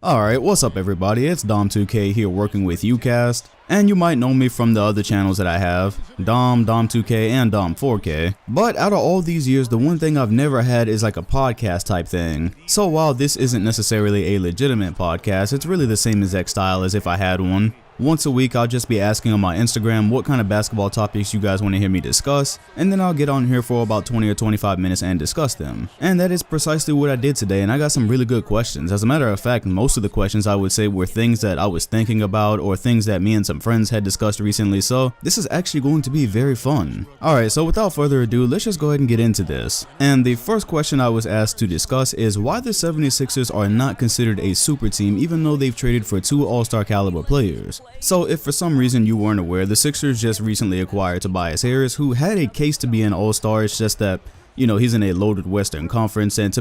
Alright, what's up everybody, it's Dom2K here working with UCast, and you might know me from the other channels that I have, Dom, Dom2K, and Dom4K, but out of all these years, the one thing I've never had is like a podcast type thing. So while this isn't necessarily a legitimate podcast, it's really the same exact style as if I had one. Once a week, I'll just be asking on my Instagram what kind of basketball topics you guys want to hear me discuss, and then I'll get on here for about 20 or 25 minutes and discuss them. And that is precisely what I did today, and I got some really good questions. As a matter of fact, most of the questions I would say were things that I was thinking about or things that me and some friends had discussed recently, so this is actually going to be very fun. Alright, so without further ado, let's just go ahead and get into this. And the first question I was asked to discuss is why the 76ers are not considered a super team even though they've traded for 2 all-star caliber players. So if for some reason you weren't aware, the Sixers just recently acquired Tobias Harris, who had a case to be an all-star. It's just that, you know, he's in a loaded Western Conference, and to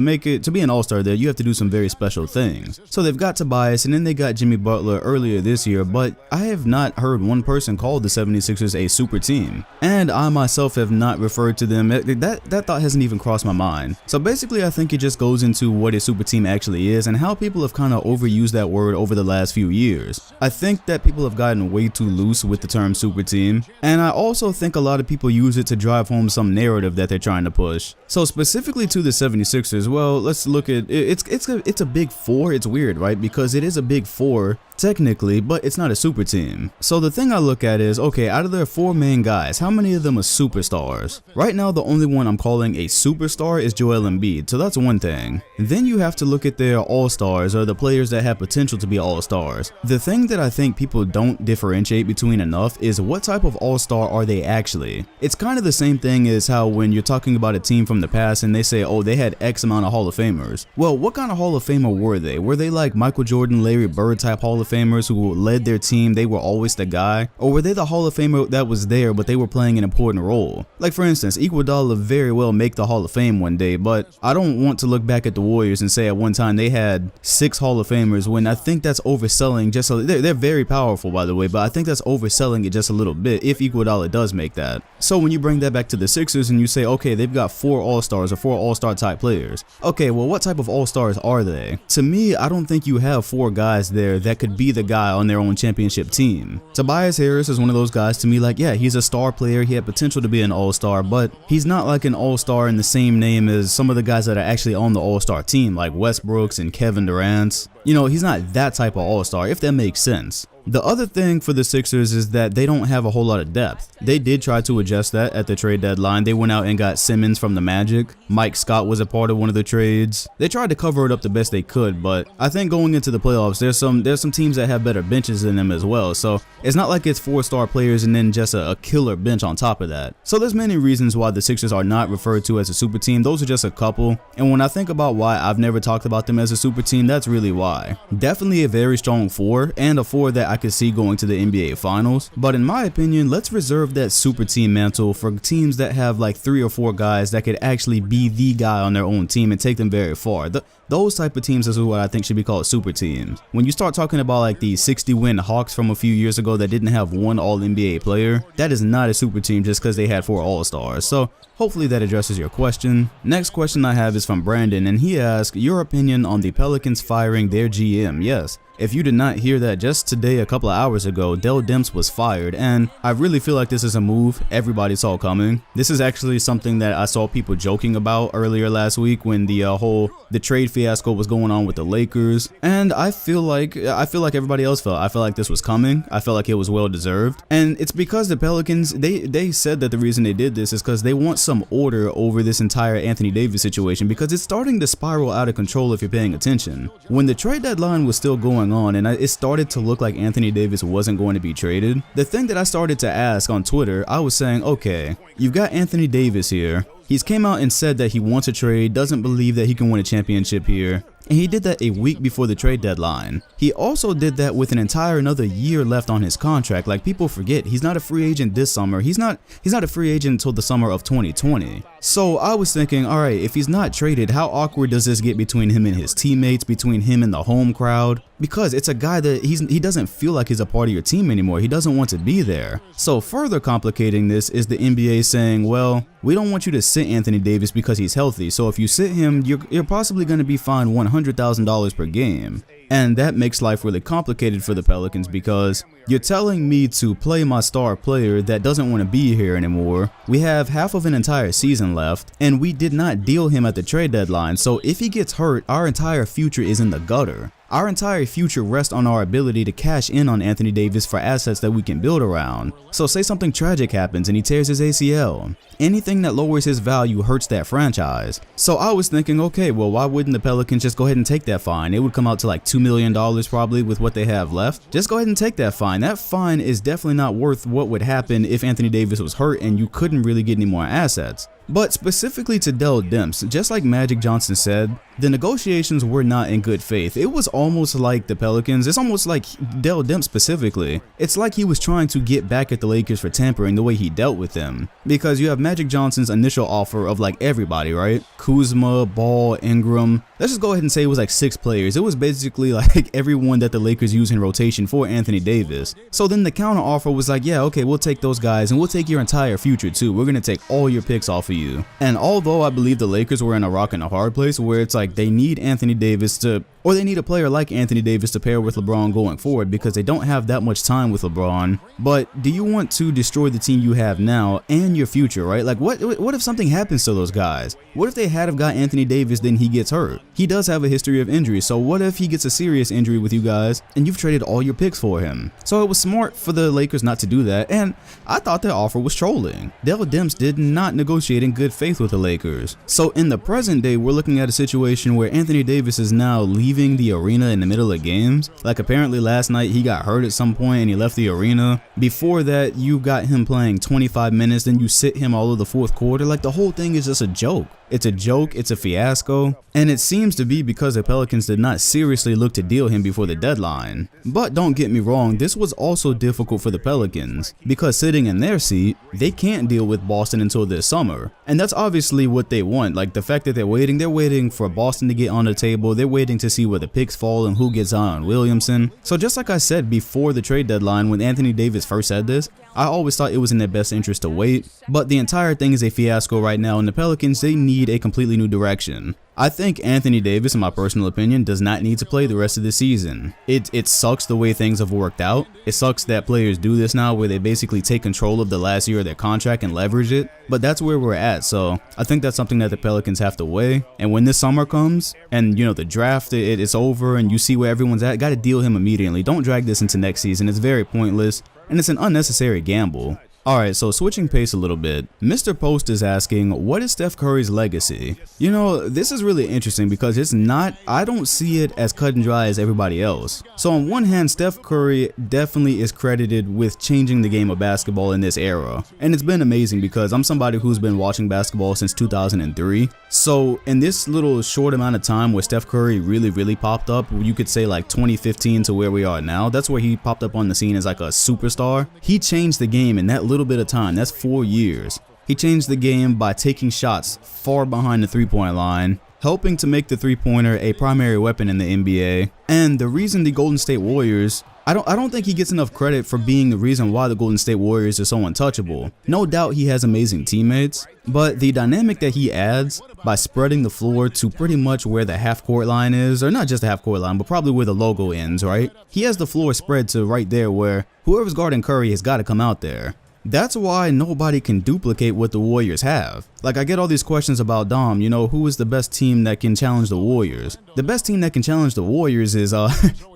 be an all-star there, you have to do some very special things. So they've got Tobias, and then they got Jimmy Butler earlier this year, but I have not heard one person call the 76ers a super team. And I myself have not referred to them. That thought hasn't even crossed my mind. So basically, I think it just goes into what a super team actually is and how people have kind of overused that word over the last few years. I think that people have gotten way too loose with the term super team, and I also think a lot of people use it to drive home some narrative that they're trying to push. So specifically to the 76ers, well, let's look at it's a big four. It's weird, right? Because it is a big four technically, but it's not a super team. So the thing I look at is, okay, out of their 4 main guys, how many of them are superstars? Right now, the only one I'm calling a superstar is Joel Embiid, so that's one thing. Then you have to look at their all-stars, or the players that have potential to be all-stars. The thing that I think people don't differentiate between enough is what type of all-star are they actually? It's kind of the same thing as how when you're talking about a team from the past and they say, oh, they had X amount of Hall of Famers. Well, what kind of Hall of Famer were they? Were they like Michael Jordan, Larry Bird type Hall of Famers who led their team, they were always the guy? Or were they the Hall of Famer that was there but they were playing an important role? Like for instance, Iguodala very well make the Hall of Fame one day, but I don't want to look back at the Warriors and say at one time they had 6 Hall of Famers, when I think that's overselling just they're very powerful by the way, but I think that's overselling it just a little bit if Iguodala does make that. So when you bring that back to the Sixers and you say, okay, they've got 4 all-stars or 4 all-star type players. Okay, well, what type of all-stars are they? To me, I don't think you have 4 guys there that could be the guy on their own championship team. Tobias Harris is one of those guys to me, like, yeah, he's a star player, he had potential to be an all-star, but he's not like an all-star in the same name as some of the guys that are actually on the all-star team, like Westbrooks and Kevin Durant. You know, he's not that type of all-star, if that makes sense. The other thing for the Sixers is that they don't have a whole lot of depth. They did try to adjust that at the trade deadline. They went out and got Simmons from the Magic. Mike Scott was a part of one of the trades. They tried to cover it up the best they could, but I think going into the playoffs, there's some teams that have better benches than them as well. So it's not like it's 4-star players and then just a killer bench on top of that. So there's many reasons why the Sixers are not referred to as a super team. Those are just a couple. And when I think about why I've never talked about them as a super team, that's really why. Definitely a very strong 4, and a 4 that I could see going to the NBA Finals, but in my opinion, let's reserve that super team mantle for teams that have like 3 or 4 guys that could actually be the guy on their own team and take them very far. Those type of teams is what I think should be called super teams. When you start talking about like the 60-win Hawks from a few years ago that didn't have 1 All-NBA player, that is not a super team just because they had 4 All-Stars. So hopefully that addresses your question. Next question I have is from Brandon, and he asked your opinion on the Pelicans firing their GM. Yes, if you did not hear that, just today a couple of hours ago, Dell Demps was fired, and I really feel like this is a move everybody saw coming. This is actually something that I saw people joking about earlier last week when the trade fiasco was going on with the Lakers, and I feel like everybody else felt. I feel like this was coming. I felt like it was well deserved, and it's because the Pelicans they said that the reason they did this is because they want some order over this entire Anthony Davis situation, because it's starting to spiral out of control if you're paying attention. When the trade deadline was still going on and it started to look like Anthony Davis wasn't going to be traded, the thing that I started to ask on Twitter, I was saying, okay, you've got Anthony Davis here. He's came out and said that he wants a trade, doesn't believe that he can win a championship here. And he did that a week before the trade deadline. He also did that with an entire another year left on his contract. Like, people forget, he's not a free agent this summer. He's not a free agent until the summer of 2020. So I was thinking, all right, if he's not traded, how awkward does this get between him and his teammates, between him and the home crowd? Because it's a guy that he doesn't feel like he's a part of your team anymore. He doesn't want to be there. So further complicating this is the NBA saying, well, we don't want you to sit Anthony Davis because he's healthy. So if you sit him, you're possibly going to be fined $100 $100,000 per game. And that makes life really complicated for the Pelicans because you're telling me to play my star player that doesn't want to be here anymore. We have half of an entire season left, and we did not deal him at the trade deadline, so if he gets hurt, our entire future is in the gutter. Our entire future rests on our ability to cash in on Anthony Davis for assets that we can build around. So say something tragic happens and he tears his ACL. Anything that lowers his value hurts that franchise. So I was thinking, okay, well, why wouldn't the Pelicans just go ahead and take that fine? It would come out to like $2 million probably with what they have left. Just go ahead and take that fine. That fine is definitely not worth what would happen if Anthony Davis was hurt and you couldn't really get any more assets. But specifically to Dell Demps, just like Magic Johnson said, the negotiations were not in good faith. It was almost like the Pelicans, it's almost like Dell Demps specifically. It's like he was trying to get back at the Lakers for tampering the way he dealt with them. Because you have Magic Johnson's initial offer of like everybody, right? Kuzma, Ball, Ingram. Let's just go ahead and say it was like 6 players. It was basically like everyone that the Lakers use in rotation for Anthony Davis. So then the counter offer was like, yeah, okay, we'll take those guys and we'll take your entire future too. We're going to take all your picks off of you. And although I believe the Lakers were in a rock and a hard place where it's like they need Anthony Davis to, or they need a player like Anthony Davis to pair with LeBron going forward because they don't have that much time with LeBron. But do you want to destroy the team you have now and your future, right? Like what if something happens to those guys? What if they had have got Anthony Davis, then he gets hurt? He does have a history of injury, so what if he gets a serious injury with you guys and you've traded all your picks for him? So it was smart for the Lakers not to do that, and I thought their offer was trolling. Dell Demps did not negotiate in good faith with the Lakers. So in the present day, we're looking at a situation where Anthony Davis is now leaving the arena in the middle of games. Like apparently last night he got hurt at some point and he left the arena. Before that, you got him playing 25 minutes, then you sit him all of the fourth quarter. Like the whole thing is just a joke. It's a joke, it's a fiasco, and it seems to be because the Pelicans did not seriously look to deal him before the deadline. But don't get me wrong, this was also difficult for the Pelicans, because sitting in their seat, they can't deal with Boston until this summer. And that's obviously what they want. Like the fact that they're waiting for Boston to get on the table, they're waiting to see where the picks fall and who gets Zion Williamson. So just like I said before the trade deadline, when Anthony Davis first said this, I always thought it was in their best interest to wait, but the entire thing is a fiasco right now, and the Pelicans, they need a completely new direction. I think Anthony Davis, in my personal opinion, does not need to play the rest of the season. It sucks the way things have worked out. It sucks that players do this now where they basically take control of the last year of their contract and leverage it, but that's where we're at, so I think that's something that the Pelicans have to weigh. And when this summer comes and, you know, the draft, it's over and you see where everyone's at, got to deal him immediately. Don't drag this into next season. It's very pointless. And it's an unnecessary gamble. Alright, so switching pace a little bit, Mr. Post is asking, what is Steph Curry's legacy? You know, this is really interesting because it's not, I don't see it as cut and dry as everybody else. So on one hand, Steph Curry definitely is credited with changing the game of basketball in this era. And it's been amazing because I'm somebody who's been watching basketball since 2003. So in this little short amount of time where Steph Curry really popped up, you could say like 2015 to where we are now, that's where he popped up on the scene as like a superstar. He changed the game in that little bit of time. That's 4 years. He changed the game by taking shots far behind the three-point line, helping to make the three-pointer a primary weapon in the NBA. And the reason the Golden State Warriors, I don't think he gets enough credit for being the reason why the Golden State Warriors are so untouchable. No doubt he has amazing teammates, but the dynamic that he adds by spreading the floor to pretty much where the half-court line is, or not just the half-court line, but probably where the logo ends, right? He has the floor spread to right there where whoever's guarding Curry has got to come out there. That's why nobody can duplicate what the Warriors have. Like, I get all these questions about Dom, you know, who is the best team that can challenge the Warriors? The best team that can challenge the Warriors is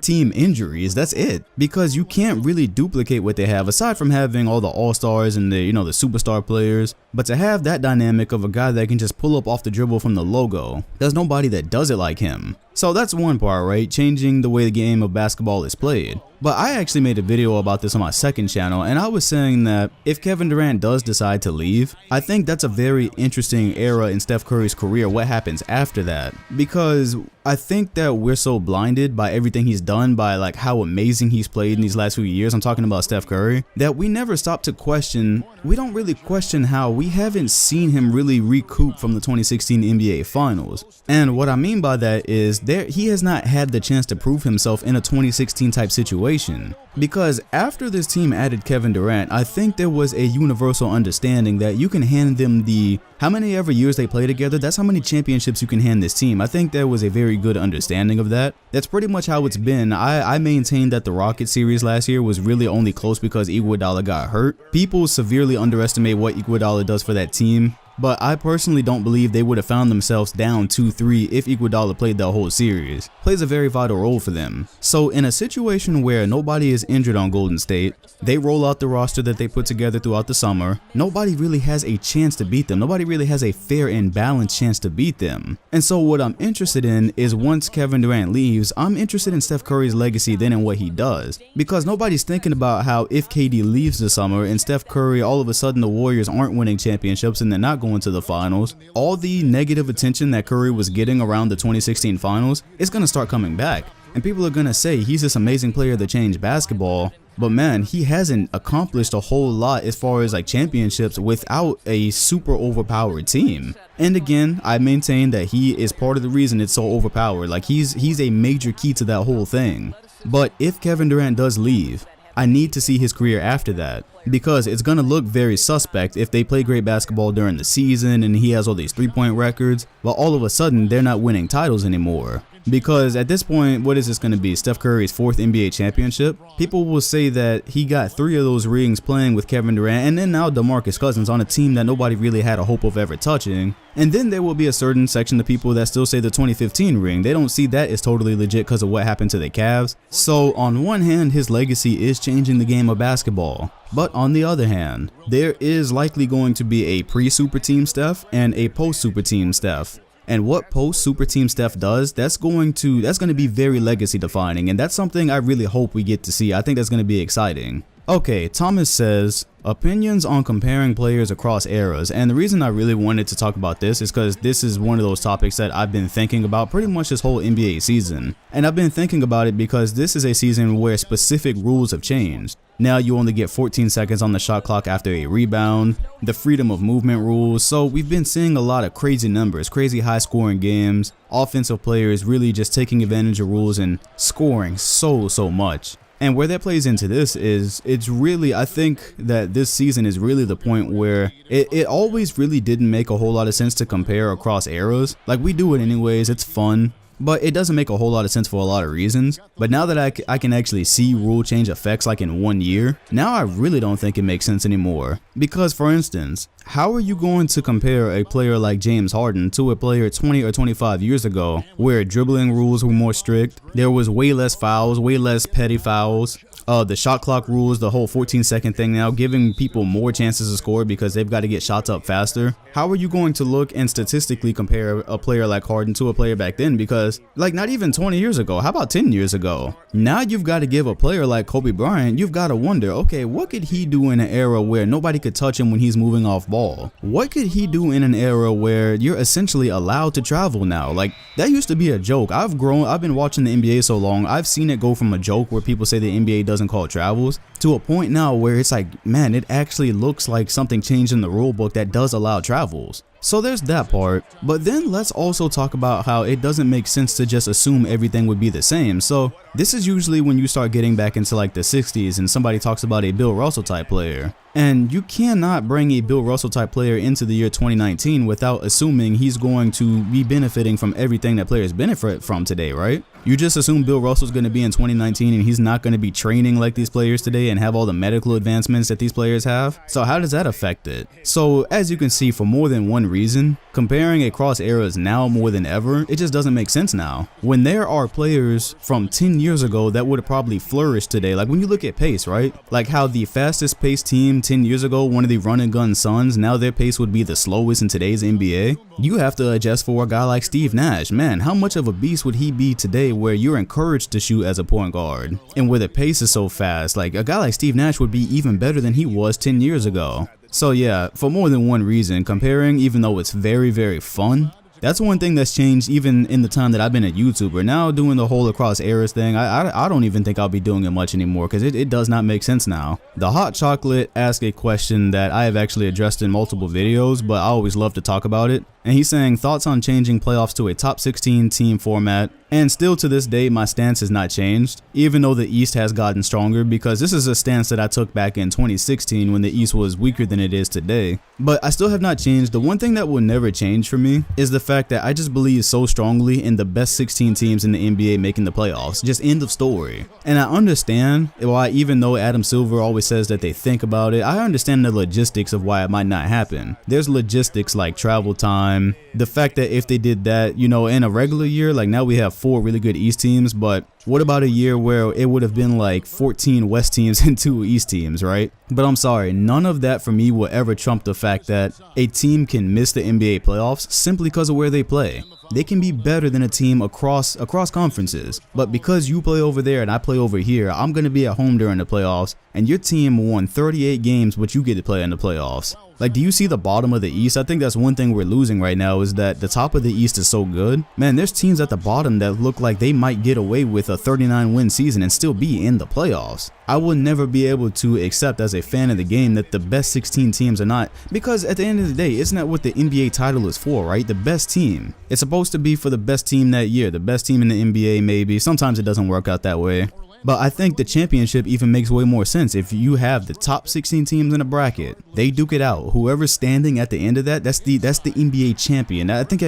team injuries. That's it. Because you can't really duplicate what they have, aside from having all the all-stars and the, you know, the superstar players. But to have that dynamic of a guy that can just pull up off the dribble from the logo, there's nobody that does it like him. So that's one part, right? Changing the way the game of basketball is played. But I actually made a video about this on my second channel, and I was saying that if Kevin Durant does decide to leave, I think that's a very interesting era in Steph Curry's career, what happens after that. Because I think that we're so blinded by everything he's done, by like how amazing he's played in these last few years, I'm talking about Steph Curry, that we never stop to question, we don't really question how we haven't seen him really recoup from the 2016 NBA Finals. And what I mean by that is he has not had the chance to prove himself in a 2016 type situation. Because after this team added Kevin Durant, I think there was a universal understanding that you can hand them the, how many ever years they play together, that's how many championships you can hand this team. I think there was a very very good understanding of that. That's pretty much how it's been. I maintain that the Rockets series last year was really only close because Iguodala got hurt. People severely underestimate what Iguodala does for that team, but I personally don't believe they would have found themselves down 2-3 if Iguodala played the whole series. Plays a very vital role for them. So in a situation where nobody is injured on Golden State, they roll out the roster that they put together throughout the summer. Nobody really has a chance to beat them. Nobody really has a fair and balanced chance to beat them. And so what I'm interested in is once Kevin Durant leaves, I'm interested in Steph Curry's legacy then and what he does. Because nobody's thinking about how if KD leaves this summer and Steph Curry, all of a sudden the Warriors aren't winning championships and they're not going to the finals, all the negative attention that Curry was getting around the 2016 finals is going to start coming back. And people are going to say he's this amazing player that changed basketball. But man, he hasn't accomplished a whole lot as far as like championships without a super overpowered team. And again, I maintain that he is part of the reason it's so overpowered. Like he's a major key to that whole thing. But if Kevin Durant does leave, I need to see his career after that, because it's going to look very suspect if they play great basketball during the season and he has all these three-point records, but all of a sudden they're not winning titles anymore. Because at this point, what is this going to be? Steph Curry's 4th NBA championship? People will say that he got 3 of those rings playing with Kevin Durant and then now DeMarcus Cousins on a team that nobody really had a hope of ever touching. And then there will be a certain section of people that still say the 2015 ring. They don't see that as totally legit because of what happened to the Cavs. So on one hand, his legacy is changing the game of basketball. But on the other hand, there is likely going to be a pre-super team Steph and a post-super team Steph. And what post-super team Steph does, that's going to be very legacy defining, and that's something I really hope we get to see. I think that's going to be exciting. Okay, Thomas says, opinions on comparing players across eras, and the reason I really wanted to talk about this is because this is one of those topics that I've been thinking about pretty much this whole NBA season. And I've been thinking about it because this is a season where specific rules have changed. Now you only get 14 seconds on the shot clock after a rebound, the freedom of movement rules, so we've been seeing a lot of crazy numbers, crazy high scoring games, offensive players really just taking advantage of rules and scoring so much. And where that plays into this is, it's really, I think that this season is really the point where it always really didn't make a whole lot of sense to compare across eras. Like, we do it anyways, it's fun, but it doesn't make a whole lot of sense for a lot of reasons. But now that I can actually see rule change effects like in 1 year, now I really don't think it makes sense anymore. Because for instance, how are you going to compare a player like James Harden to a player 20 or 25 years ago where dribbling rules were more strict, there was way less fouls, way less petty fouls, the shot clock rules, the whole 14-second thing now, giving people more chances to score because they've got to get shots up faster? How are you going to look and statistically compare a player like Harden to a player back then? Because, like, not even 20 years ago, how about 10 years ago? Now you've got to give a player like Kobe Bryant, you've got to wonder, okay, what could he do in an era where nobody could touch him when he's moving off ball? What could he do in an era where you're essentially allowed to travel now? Like, that used to be a joke. I've been watching the NBA so long, I've seen it go from a joke where people say the NBA doesn't call travels to a point now where it's like, man, it actually looks like something changed in the rule book that does allow travels. So there's that part, but then let's also talk about how it doesn't make sense to just assume everything would be the same. So this is usually when you start getting back into like the 60s and somebody talks about a Bill Russell type player. And you cannot bring a Bill Russell type player into the year 2019 without assuming he's going to be benefiting from everything that players benefit from today, right? You just assume Bill Russell's going to be in 2019 and he's not going to be training like these players today and have all the medical advancements that these players have. So how does that affect it? So as you can see, for more than one reason, comparing across eras now more than ever, it just doesn't make sense now. When there are players from 10 years ago that would have probably flourished today, like when you look at pace, right? Like how the fastest pace team 10 years ago, one of the run and gun Suns, now their pace would be the slowest in today's NBA. You have to adjust for a guy like Steve Nash. Man, how much of a beast would he be today where you're encouraged to shoot as a point guard and where the pace is so fast? Like a guy like Steve Nash would be even better than he was 10 years ago. So yeah, for more than one reason, comparing, even though it's very fun, that's one thing that's changed even in the time that I've been a YouTuber. Now doing the whole across eras thing, I don't even think I'll be doing it much anymore because it does not make sense now. The Hot Chocolate asked a question that I have actually addressed in multiple videos, but I always love to talk about it. And he's saying thoughts on changing playoffs to a top 16 team format. And still to this day, my stance has not changed, even though the East has gotten stronger, because this is a stance that I took back in 2016 when the East was weaker than it is today. But I still have not changed. The one thing that will never change for me is the fact that I just believe so strongly in the best 16 teams in the NBA making the playoffs. Just end of story. And I understand why, even though Adam Silver always says that they think about it, I understand the logistics of why it might not happen. There's logistics like travel time, the fact that if they did that, you know, in a regular year, like now we have 4 really good East teams, but what about a year where it would have been like 14 West teams and 2 East teams, right? But I'm sorry, none of that for me will ever trump the fact that a team can miss the NBA playoffs simply because of where they play. They can be better than a team across conferences, but because you play over there and I play over here, I'm going to be at home during the playoffs, and your team won 38 games, but you get to play in the playoffs. Like, do you see the bottom of the East? I think that's one thing we're losing right now, is that the top of the East is so good. Man, there's teams at the bottom that look like they might get away with a 39-win season and still be in the playoffs. I will never be able to accept as a fan of the game that the best 16 teams are not, because at the end of the day, isn't that what the NBA title is for, right? The best team. It's supposed to be for the best team that year, the best team in the NBA maybe. Sometimes it doesn't work out that way. But I think the championship even makes way more sense if you have the top 16 teams in a bracket. They duke it out. Whoever's standing at the end of that, that's the NBA champion. I think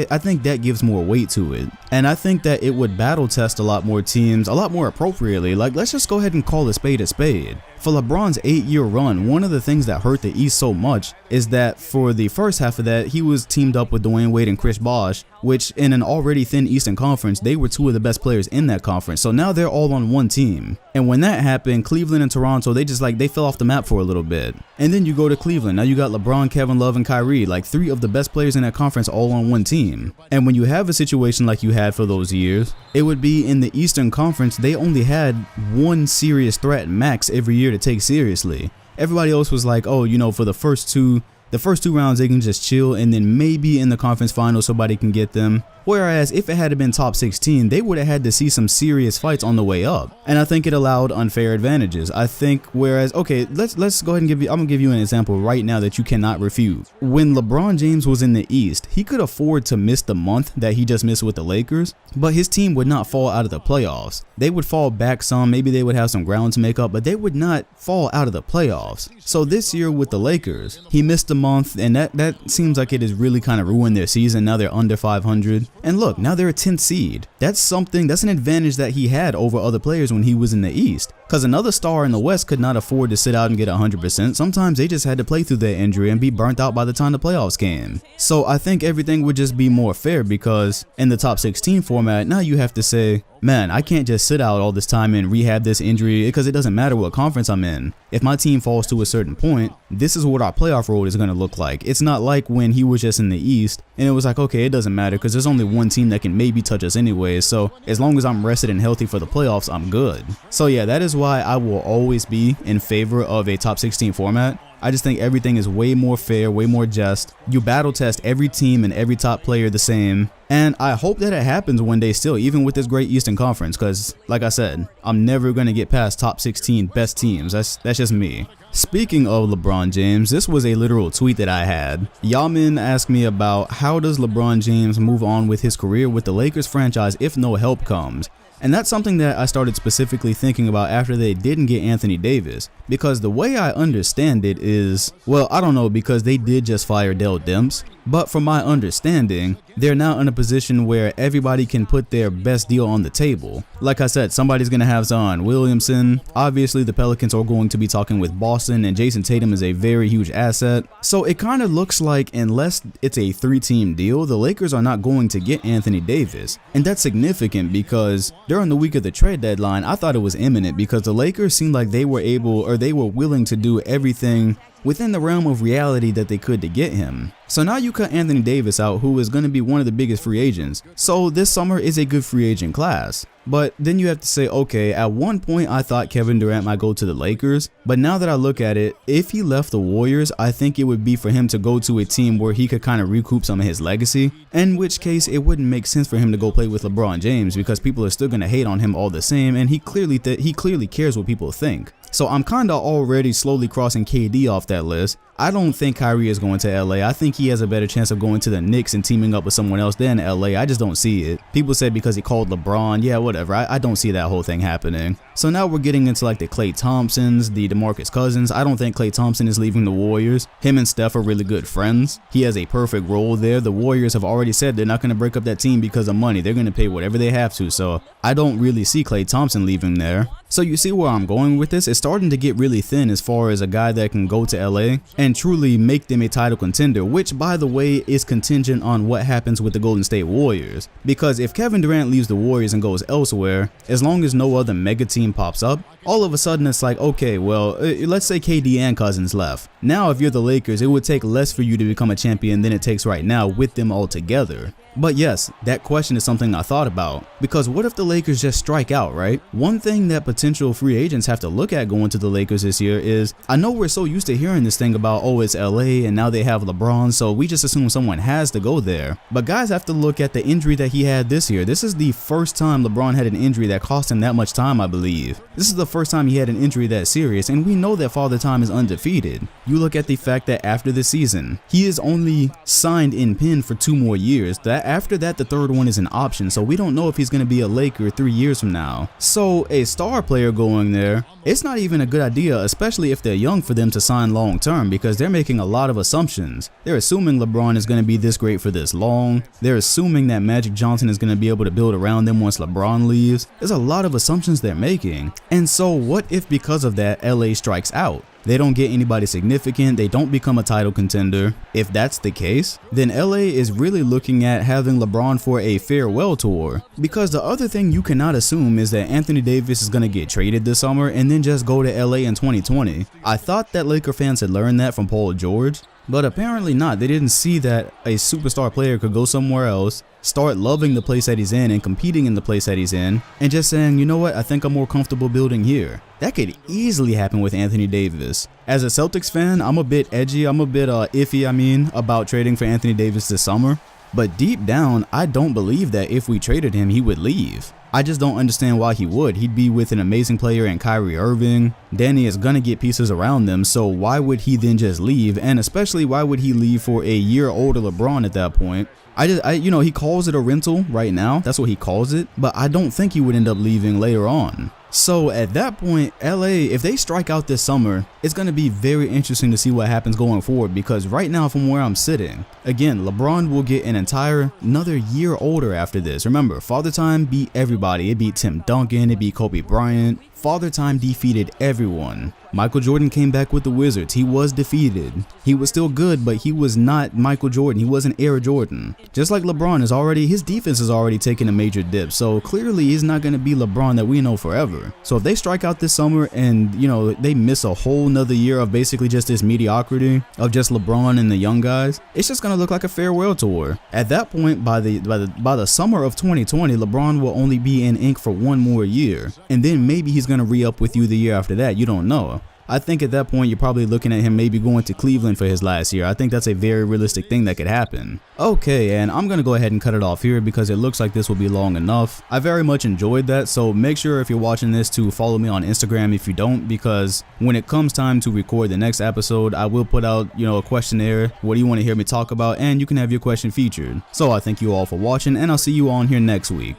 that gives more weight to it. And I think that it would battle test a lot more teams a lot more appropriately. Like, let's just go ahead and call a spade a spade. For LeBron's 8-year run, one of the things that hurt the East so much is that for the first half of that, he was teamed up with Dwayne Wade and Chris Bosh, which in an already thin Eastern Conference, they were 2 of the best players in that conference. So now they're all on one team. And when that happened, Cleveland and Toronto, they fell off the map for a little bit. And then you go to Cleveland. Now you got LeBron, Kevin Love, and Kyrie, like 3 of the best players in that conference all on one team. And when you have a situation like you had for those years, it would be in the Eastern Conference, they only had 1 serious threat max every year to take seriously. Everybody else was like, oh, you know, for the first two rounds they can just chill, and then maybe in the conference finals somebody can get them. Whereas if it had been top 16, they would have had to see some serious fights on the way up. And I think it allowed unfair advantages. I think whereas, okay, let's go ahead and I'm gonna give you an example right now that you cannot refute. When LeBron James was in the East, he could afford to miss the month that he just missed with the Lakers, but his team would not fall out of the playoffs. They would fall back some, maybe they would have some ground to make up, but they would not fall out of the playoffs. So this year with the Lakers, he missed a month, and that seems like it has really kind of ruined their season. Now they're under 500. And look, now they're a 10th seed. That's an advantage that he had over other players when he was in the East. Because another star in the West could not afford to sit out and get 100%. Sometimes they just had to play through their injury and be burnt out by the time the playoffs came. So I think everything would just be more fair, because in the top 16 format, now you have to say, man, I can't just sit out all this time and rehab this injury, because it doesn't matter what conference I'm in. If my team falls to a certain point, this is what our playoff road is going to look like. It's not like when he was just in the East and it was like, okay, it doesn't matter because there's only one team that can maybe touch us anyway. So as long as I'm rested and healthy for the playoffs, I'm good. So yeah, that is why I will always be in favor of a top 16 format. I just think everything is way more fair, way more just. You battle test every team and every top player the same. And I hope that it happens one day still, even with this great Eastern Conference, because like I said, I'm never going to get past top 16 best teams. That's just me. Speaking of LeBron James, this was a literal tweet that I had. Yamin asked me about how does LeBron James move on with his career with the Lakers franchise if no help comes? And that's something that I started specifically thinking about after they didn't get Anthony Davis. Because the way I understand it is, well, I don't know, because they did just fire Dell Demps. But from my understanding, they're now in a position where everybody can put their best deal on the table. Like I said, somebody's going to have Zion Williamson. Obviously, the Pelicans are going to be talking with Boston, and Jason Tatum is a very huge asset. So it kind of looks like unless it's a 3-team deal, the Lakers are not going to get Anthony Davis. And that's significant because during the week of the trade deadline, I thought it was imminent because the Lakers seemed like they were willing to do everything within the realm of reality that they could to get him. So now you cut Anthony Davis out, who is going to be one of the biggest free agents. So this summer is a good free agent class. But then you have to say, okay, at one point I thought Kevin Durant might go to the Lakers, but now that I look at it, if he left the Warriors, I think it would be for him to go to a team where he could kind of recoup some of his legacy, in which case it wouldn't make sense for him to go play with LeBron James because people are still going to hate on him all the same, and he clearly cares what people think. So I'm kind of already slowly crossing KD off that list. I don't think Kyrie is going to LA. I think he has a better chance of going to the Knicks and teaming up with someone else than LA. I just don't see it. People said because he called LeBron. Yeah, whatever. I don't see that whole thing happening. So now we're getting into like the Klay Thompsons, the DeMarcus Cousins. I don't think Klay Thompson is leaving the Warriors. Him and Steph are really good friends. He has a perfect role there. The Warriors have already said they're not going to break up that team because of money. They're going to pay whatever they have to. So I don't really see Klay Thompson leaving there. So you see where I'm going with this? It's starting to get really thin as far as a guy that can go to LA and truly make them a title contender, which by the way is contingent on what happens with the Golden State Warriors. Because if Kevin Durant leaves the Warriors and goes elsewhere, as long as no other mega team pops up, all of a sudden it's like, okay, well, let's say KD and Cousins left. Now if you're the Lakers, it would take less for you to become a champion than it takes right now with them all together. But yes, that question is something I thought about, because what if the Lakers just strike out, right? One thing that potential free agents have to look at going to the Lakers this year is, I know we're so used to hearing this thing about, oh, it's LA and now they have LeBron, so we just assume someone has to go there. But guys have to look at the injury that he had this year. This is the first time LeBron had an injury that cost him that much time, I believe. This is the first time he had an injury that serious, and we know that Father Time is undefeated. You look at the fact that after the season, he is only signed in pen for 2 more years. After that, the third one is an option, so we don't know if he's going to be a Laker 3 years from now. So a star player going there, it's not even a good idea, especially if they're young, for them to sign long term, because they're making a lot of assumptions. They're assuming LeBron is going to be this great for this long. They're assuming that Magic Johnson is going to be able to build around them once LeBron leaves. There's a lot of assumptions they're making. And so what if because of that, LA strikes out? They don't get anybody significant, they don't become a title contender. If that's the case, then LA is really looking at having LeBron for a farewell tour. Because the other thing you cannot assume is that Anthony Davis is going to get traded this summer and then just go to LA in 2020. I thought that Laker fans had learned that from Paul George, but apparently not. They didn't see that a superstar player could go somewhere else, start loving the place that he's in and competing in the place that he's in, and just saying, you know what, I think I'm more comfortable building here. That could easily happen with Anthony Davis. As a Celtics fan, I'm a bit edgy, I'm a bit iffy, about trading for Anthony Davis this summer. But deep down, I don't believe that if we traded him, he would leave. I just don't understand why he would. He'd be with an amazing player in Kyrie Irving. Danny is gonna get pieces around them, so why would he then just leave? And especially, why would he leave for a year older LeBron at that point? He calls it a rental right now. That's what he calls it. But I don't think he would end up leaving later on. So at that point, LA, if they strike out this summer, it's going to be very interesting to see what happens going forward, because right now from where I'm sitting, again, LeBron will get another year older after this. Remember, Father Time beat everybody. It beat Tim Duncan, it beat Kobe Bryant. Father Time defeated everyone. Michael Jordan came back with the Wizards. He was defeated. He was still good, but he was not Michael Jordan. He wasn't Air Jordan. Just like LeBron his defense is already taking a major dip. So clearly he's not going to be LeBron that we know forever. So if they strike out this summer and, they miss a whole nother year of basically just this mediocrity of just LeBron and the young guys, it's just going to look like a farewell tour. At that point, by the summer of 2020, LeBron will only be in ink for 1 more year. And then maybe he's going to re-up with you the year after that. You don't know. I think at that point you're probably looking at him maybe going to Cleveland for his last year. I think that's a very realistic thing that could happen. Okay, and I'm gonna go ahead and cut it off here because it looks like this will be long enough. I very much enjoyed that, so make sure if you're watching this to follow me on Instagram if you don't, because when it comes time to record the next episode, I will put out, a questionnaire. What do you want to hear me talk about? And you can have your question featured. So I thank you all for watching, and I'll see you on here next week.